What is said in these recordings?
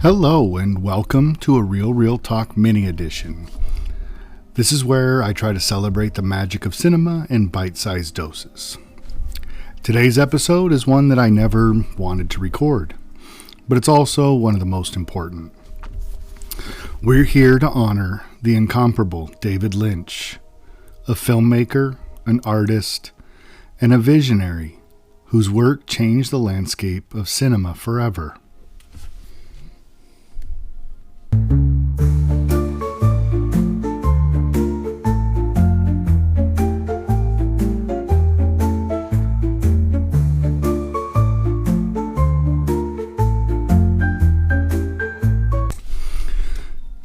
Hello and welcome to a Real Talk mini edition. This is where I try to celebrate the magic of cinema in bite-sized doses. Today's episode is one that I never wanted to record, but it's also one of the most important. We're here to honor the incomparable David Lynch, a filmmaker, an artist, and a visionary whose work changed the landscape of cinema forever.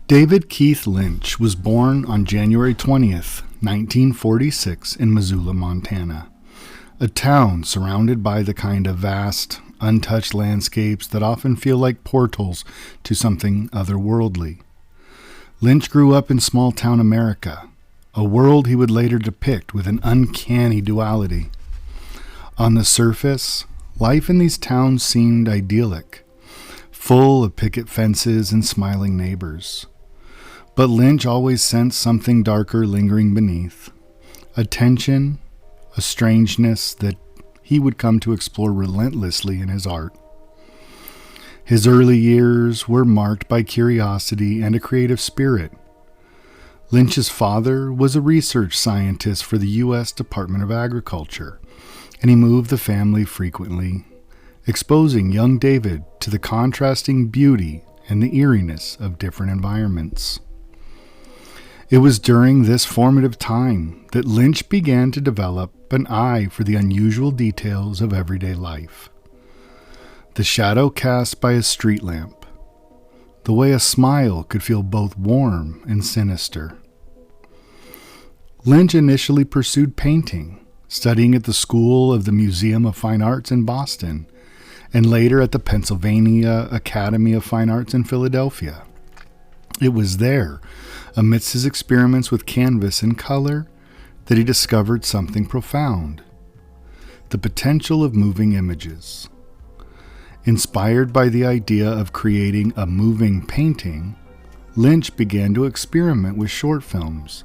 David Keith Lynch was born on January 20th, 1946 in Missoula, Montana, a town surrounded by the kind of vast, untouched landscapes that often feel like portals to something otherworldly. Lynch grew up in small-town America, a world he would later depict with an uncanny duality. On the surface, life in these towns seemed idyllic, full of picket fences and smiling neighbors. But Lynch always sensed something darker lingering beneath, a tension, a strangeness that he would come to explore relentlessly in his art. His early years were marked by curiosity and a creative spirit. Lynch's father was a research scientist for the U.S. Department of Agriculture, and he moved the family frequently, exposing young David to the contrasting beauty and the eeriness of different environments. It was during this formative time that Lynch began to develop an eye for the unusual details of everyday life. The shadow cast by a street lamp, the way a smile could feel both warm and sinister. Lynch initially pursued painting, studying at the School of the Museum of Fine Arts in Boston, and later at the Pennsylvania Academy of Fine Arts in Philadelphia. It was there, amidst his experiments with canvas and color, that he discovered something profound: the potential of moving images. Inspired by the idea of creating a moving painting, Lynch began to experiment with short films,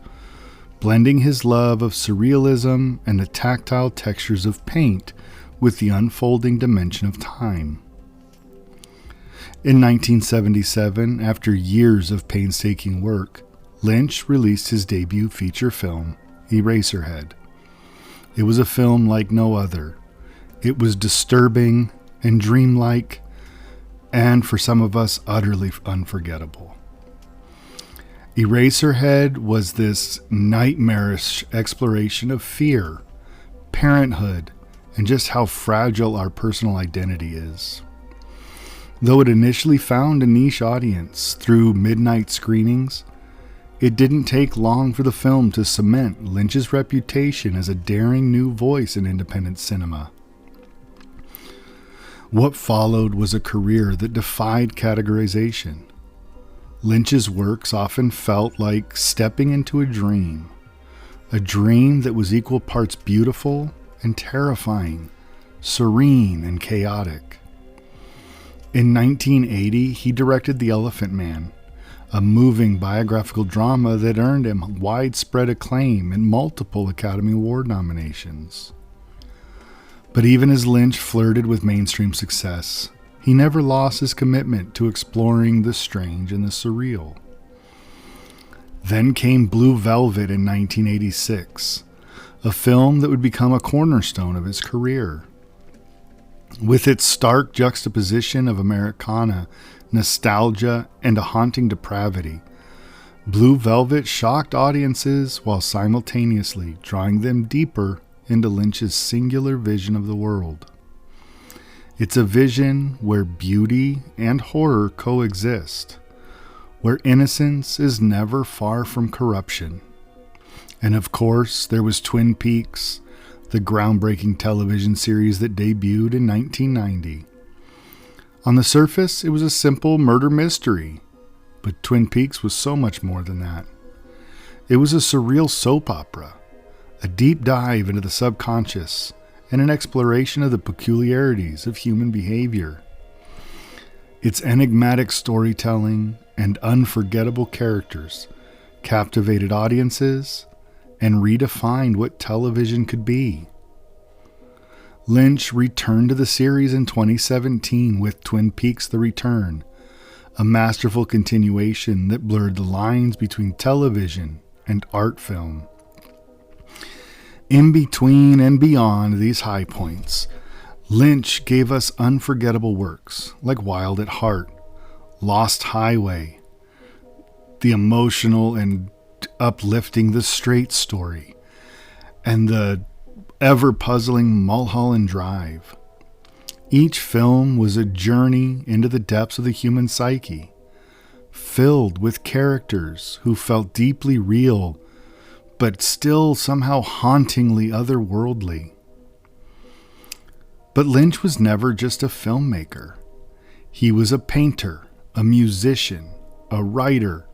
blending his love of surrealism and the tactile textures of paint with the unfolding dimension of time. In 1977, after years of painstaking work, Lynch released his debut feature film, Eraserhead. It was a film like no other. It was disturbing and dreamlike, and for some of us, utterly unforgettable. Eraserhead was this nightmarish exploration of fear, parenthood, and just how fragile our personal identity is. Though it initially found a niche audience through midnight screenings, it didn't take long for the film to cement Lynch's reputation as a daring new voice in independent cinema. What followed was a career that defied categorization. Lynch's works often felt like stepping into a dream that was equal parts beautiful and terrifying, serene and chaotic. In 1980, he directed The Elephant Man, a moving biographical drama that earned him widespread acclaim and multiple Academy Award nominations. But even as Lynch flirted with mainstream success, he never lost his commitment to exploring the strange and the surreal. Then came Blue Velvet in 1986, a film that would become a cornerstone of his career. With its stark juxtaposition of Americana, nostalgia, and a haunting depravity, Blue Velvet shocked audiences while simultaneously drawing them deeper into Lynch's singular vision of the world. It's a vision where beauty and horror coexist, where innocence is never far from corruption. And of course, there was Twin Peaks, the groundbreaking television series that debuted in 1990. On the surface, it was a simple murder mystery, but Twin Peaks was so much more than that. It was a surreal soap opera, a deep dive into the subconscious, and an exploration of the peculiarities of human behavior. Its enigmatic storytelling and unforgettable characters captivated audiences and redefined what television could be. Lynch returned to the series in 2017 with Twin Peaks: The Return, a masterful continuation that blurred the lines between television and art film. In between and beyond these high points, Lynch gave us unforgettable works like Wild at Heart, Lost Highway, the emotional and uplifting The Straight Story, and the ever-puzzling Mulholland Drive. Each film was a journey into the depths of the human psyche, filled with characters who felt deeply real, but still somehow hauntingly otherworldly. But Lynch was never just a filmmaker. He was a painter, a musician, a writer,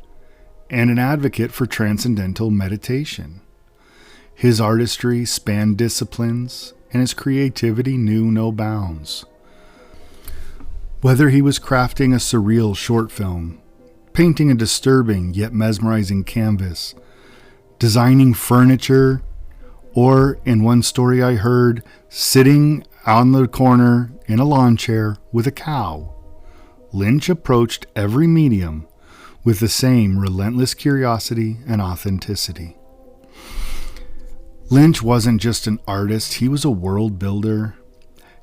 and an advocate for transcendental meditation. His artistry spanned disciplines, and his creativity knew no bounds. Whether he was crafting a surreal short film, painting a disturbing yet mesmerizing canvas, designing furniture, or, in one story I heard, sitting on the corner in a lawn chair with a cow, Lynch approached every medium with the same relentless curiosity and authenticity. Lynch wasn't just an artist, he was a world builder.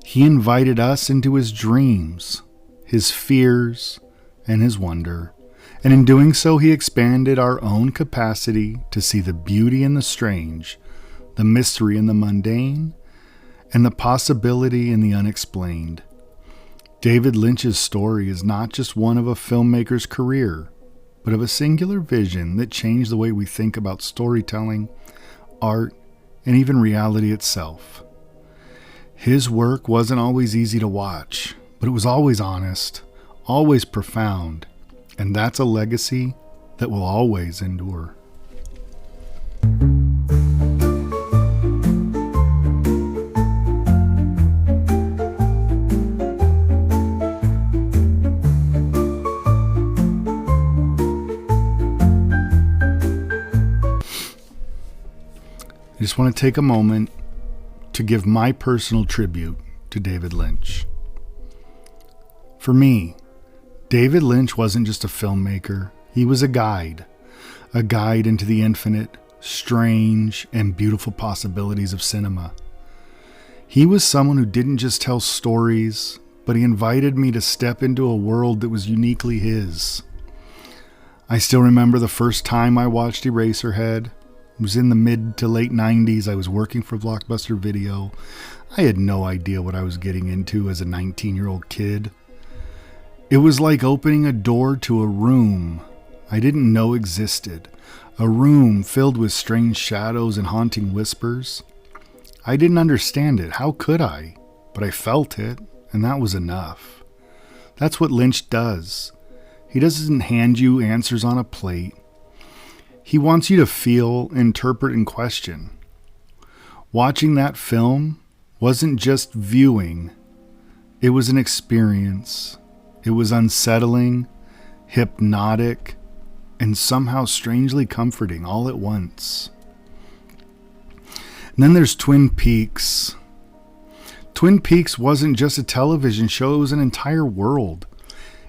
He invited us into his dreams, his fears, and his wonder. And in doing so, he expanded our own capacity to see the beauty in the strange, the mystery in the mundane, and the possibility in the unexplained. David Lynch's story is not just one of a filmmaker's career, but of a singular vision that changed the way we think about storytelling, art, and even reality itself. His work wasn't always easy to watch, but it was always honest, always profound, and that's a legacy that will always endure. I just want to take a moment to give my personal tribute to David Lynch. For me, David Lynch wasn't just a filmmaker, he was a guide into the infinite, strange, and beautiful possibilities of cinema. He was someone who didn't just tell stories, but he invited me to step into a world that was uniquely his. I still remember the first time I watched Eraserhead. It was in the mid to late 90s. I was working for Blockbuster Video. I had no idea what I was getting into as a 19-year-old kid. It was like opening a door to a room I didn't know existed. A room filled with strange shadows and haunting whispers. I didn't understand it. How could I? But I felt it, and that was enough. That's what Lynch does. He doesn't hand you answers on a plate. He wants you to feel, interpret, and question. Watching that film wasn't just viewing. It was an experience. It was unsettling, hypnotic, and somehow strangely comforting all at once. And then there's Twin Peaks. Twin Peaks wasn't just a television show, it was an entire world.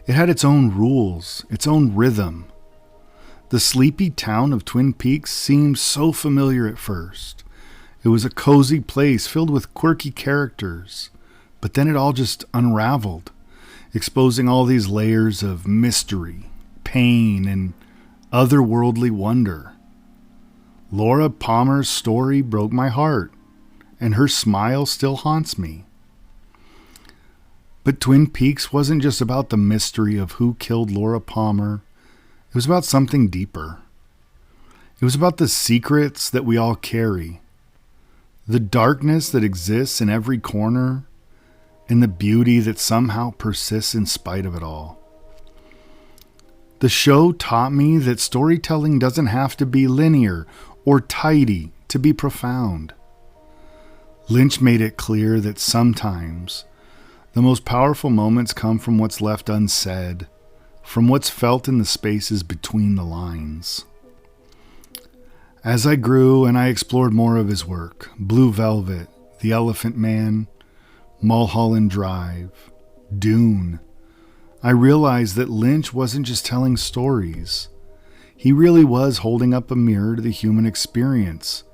It had its own rules, its own rhythm. The sleepy town of Twin Peaks seemed so familiar at first. It was a cozy place filled with quirky characters, but then it all just unraveled, exposing all these layers of mystery, pain, and otherworldly wonder. Laura Palmer's story broke my heart, and her smile still haunts me. But Twin Peaks wasn't just about the mystery of who killed Laura Palmer. It was about something deeper. It was about the secrets that we all carry, the darkness that exists in every corner, and the beauty that somehow persists in spite of it all. The show taught me that storytelling doesn't have to be linear or tidy to be profound. Lynch made it clear that sometimes The most powerful moments come from what's left unsaid, from what's felt in the spaces between the lines. As I grew and I explored more of his work, Blue Velvet, The Elephant Man, Mulholland Drive, Dune, I realized that Lynch wasn't just telling stories. He really was holding up a mirror to the human experience.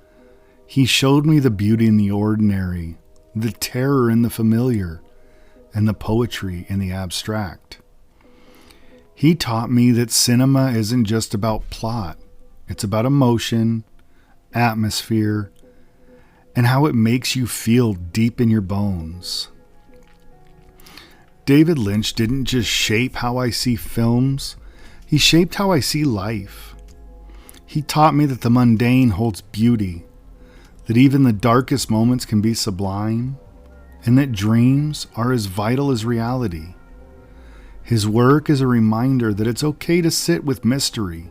He showed me the beauty in the ordinary, the terror in the familiar, and the poetry in the abstract. He taught me that cinema isn't just about plot. It's about emotion, atmosphere, and how it makes you feel deep in your bones. David Lynch didn't just shape how I see films, he shaped how I see life. He taught me that the mundane holds beauty, that even the darkest moments can be sublime, and that dreams are as vital as reality. His work is a reminder that it's okay to sit with mystery,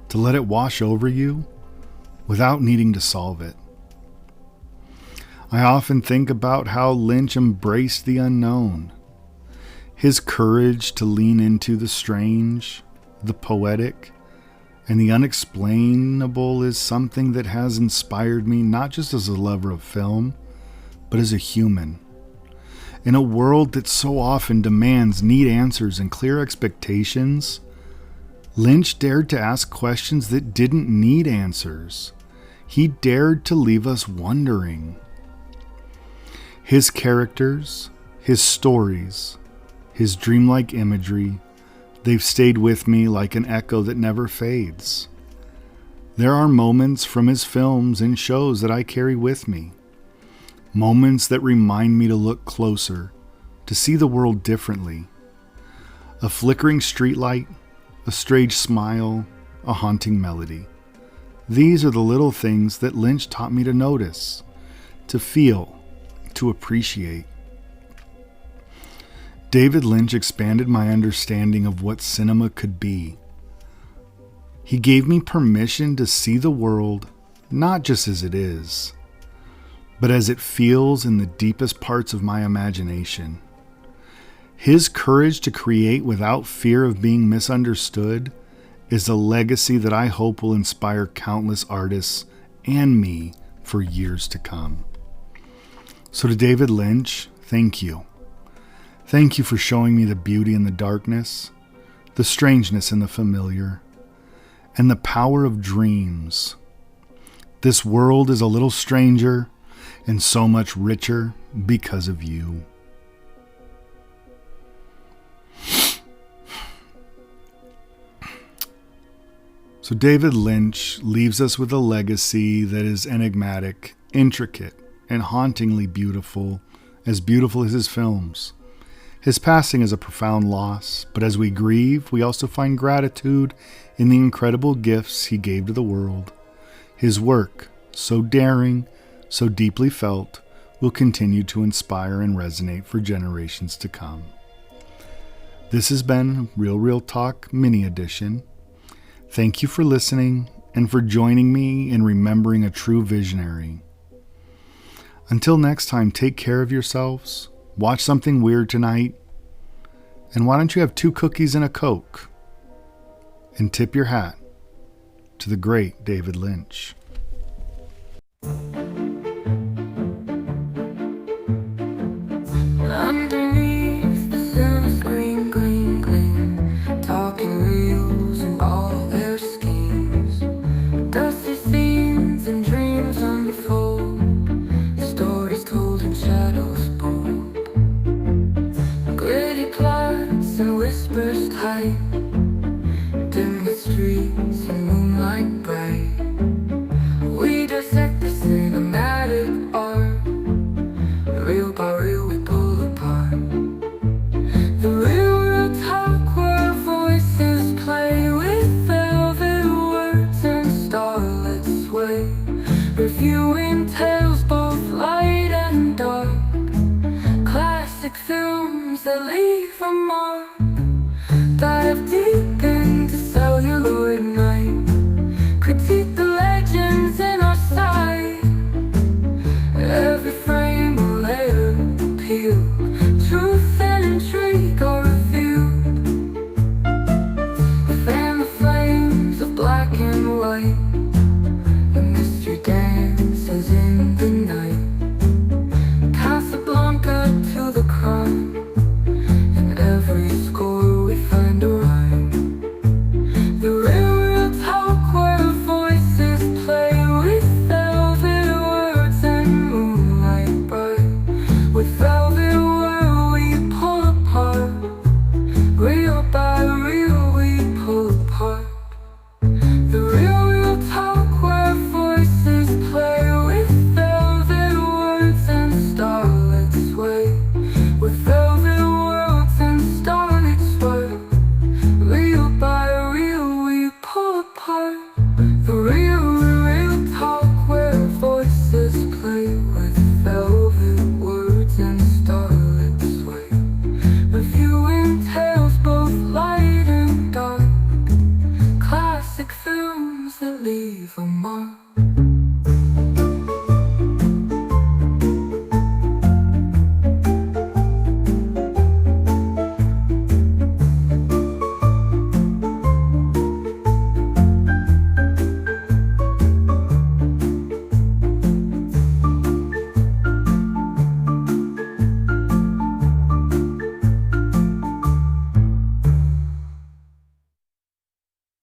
to let it wash over you without needing to solve it. I often think about how Lynch embraced the unknown. His courage to lean into the strange, the poetic, and the unexplainable is something that has inspired me not just as a lover of film, but as a human. In a world that so often demands neat answers and clear expectations, Lynch dared to ask questions that didn't need answers. He dared to leave us wondering. His characters, his stories, his dreamlike imagery, they've stayed with me like an echo that never fades. There are moments from his films and shows that I carry with me. Moments that remind me to look closer, to see the world differently. A flickering streetlight, a strange smile, a haunting melody. These are the little things that Lynch taught me to notice, to feel, to appreciate. David Lynch expanded my understanding of what cinema could be. He gave me permission to see the world not just as it is, but as it feels in the deepest parts of my imagination. His courage to create without fear of being misunderstood is a legacy that I hope will inspire countless artists and me for years to come. So to David Lynch, thank you. Thank you for showing me the beauty in the darkness, the strangeness in the familiar, and the power of dreams. This world is a little stranger and so much richer because of you. So David Lynch leaves us with a legacy that is enigmatic, intricate, and hauntingly beautiful as his films. His passing is a profound loss, but as we grieve, we also find gratitude in the incredible gifts he gave to the world. His work, so daring, so deeply felt, will continue to inspire and resonate for generations to come. This has been Real Talk Mini Edition. Thank you for listening and for joining me in remembering a true visionary. Until next time, take care of yourselves, watch something weird tonight, and why don't you have 2 cookies and a Coke? And tip your hat to the great David Lynch. Underneath the silver screen, gleam, talking reels and all their schemes. Dusty scenes and dreams unfold, stories told in shadows bold. Gritty plots and whispers tight, dim the streets and moonlight bright. We dissect the cinematic art, real by real we pull apart. The real talk where voices play with velvet words and starlit sway, reviewing tales both light and dark, classic films that leave a mark.